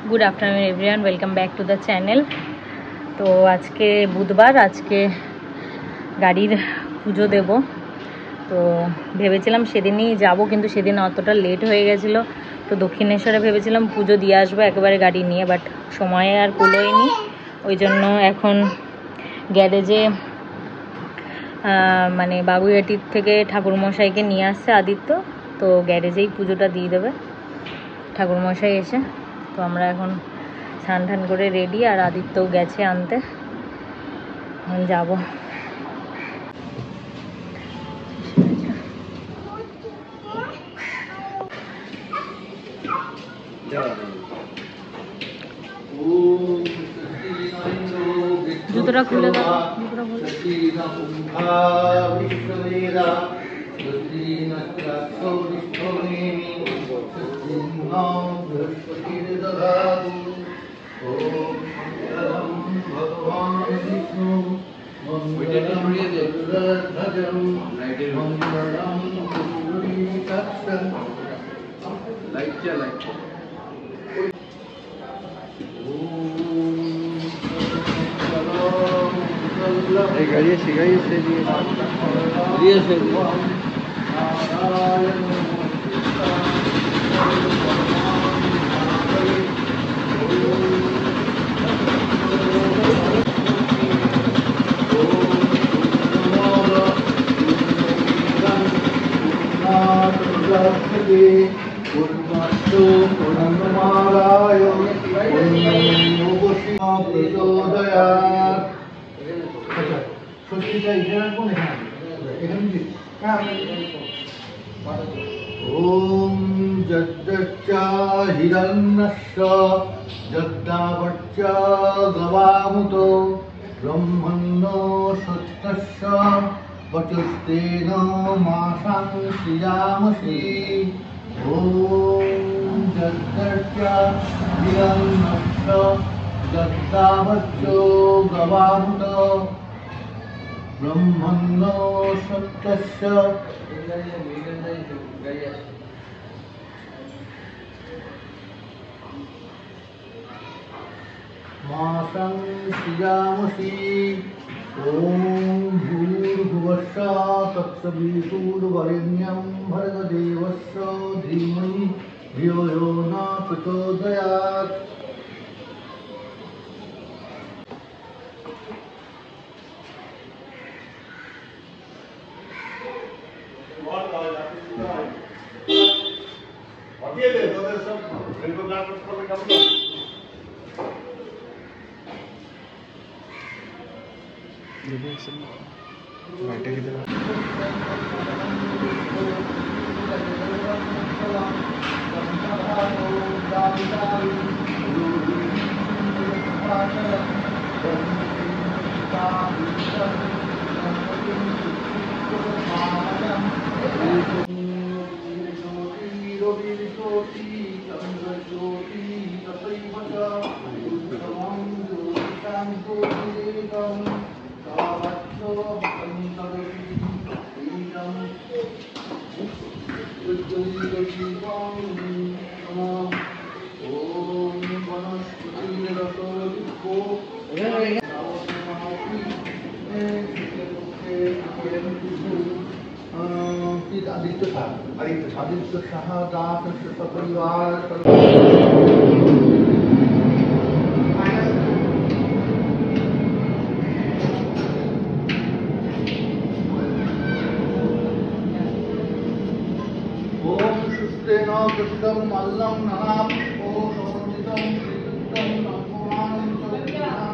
Good afternoon everyone, welcome back to the channel. तो आज के बुधवार, आज के गाड़ीर पुजो देव। तो भेवेছিলাম সেদিনই যাব, কিন্তু সেদিন অতটা লেট হয়ে গেছিল। তো দক্ষিণেশ্বরে ভেবেছিলাম পুজো দিয়ে আসবো একেবারে গাড়ি নিয়ে, বাট সময়ে আর কুলোয়নি। ওই জন্য এখন গ্যারেজে মানে বাগুইহাটির থেকে ঠাকুরমশাইকে নিয়ে আসছে আদিত্য। তো গ্যারেজেই পুজোটা দিয়ে দেবে ঠাকুরমশাই এসে। তো আমরা এখন স্নান টান করে রেডি, আর আদিত্যও গেছে আনতে। এখন যাবো। জুতোটা খুলে দাও, জুতোটা খুলে। ओम जद्दच्चा हिरण्यस्य जद्दावच्चा गवामुतो ब्रह्मण्यो सत्यस्य वचस्तेन मासां श्रियामसि। ओम जद्दच्चा हिरण्यस्य जद्दावच्चा गवामुतो ब्रह्मण्यो सत्यस्य मासं श्रियामसि। ओम भूर्भुवस्सः तत्सवितुर्वरेण्यं भर्गदेवस्य धीमहि धियो यो न प्रचोदयात्। आदित्य शाह दास परिवार ओम सुस्तेन कृष्णं मल्लं ननापुष्पो समर्जितं श्रीकृष्णं नमोमानं चौकिनां।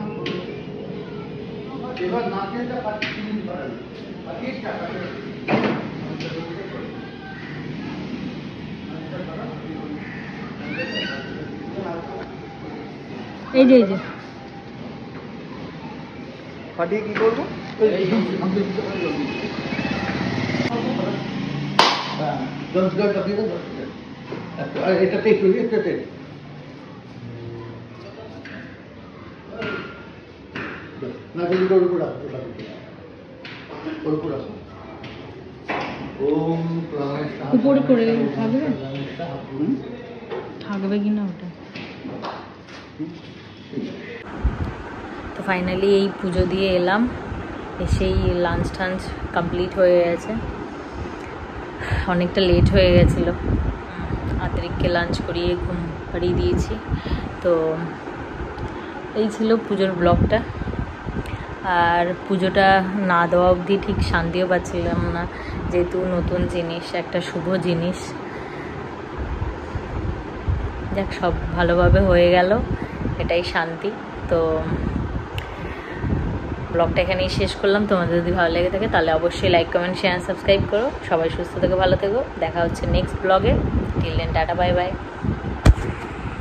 এবার নাচেটা পাচ্ছি ধরেন বাকিটা কাটে। এই যে এই যে ফাটিয়ে কি করবো? এটাতে একটু এটাতে না যদি ওর উপর রাখো, ওর উপর রাখো। ওম উপরে করে থাকবে, থাকবে কিনা ওটা। ফাইনালি এই পুজো দিয়ে এলাম, এসেই লাঞ্চ টাঞ্চ কমপ্লিট হয়ে গেছে, অনেকটা লেট হয়ে গেছিলো, আত্রিককে লাঞ্চ করিয়ে ঘুম পাড়িয়ে দিয়েছি। তো এই ছিল পুজোর ব্লগটা। আর পুজোটা না দেওয়া অবধি ঠিক শান্তিও পাচ্ছিলাম না, যেহেতু নতুন জিনিস, একটা শুভ জিনিস। যাক, সব ভালোভাবে হয়ে গেল, এটাই শান্তি। তো ব্লগটা এখানেই শেষ করলাম। তোমাদের যদি ভালো লেগে থাকে তাহলে অবশ্যই লাইক, কমেন্ট, শেয়ার, সাবস্ক্রাইব করো। সবাই সুস্থ থেকো, ভালো থেকো। দেখা হচ্ছে নেক্সট ব্লগে। Till then, tata, bye by.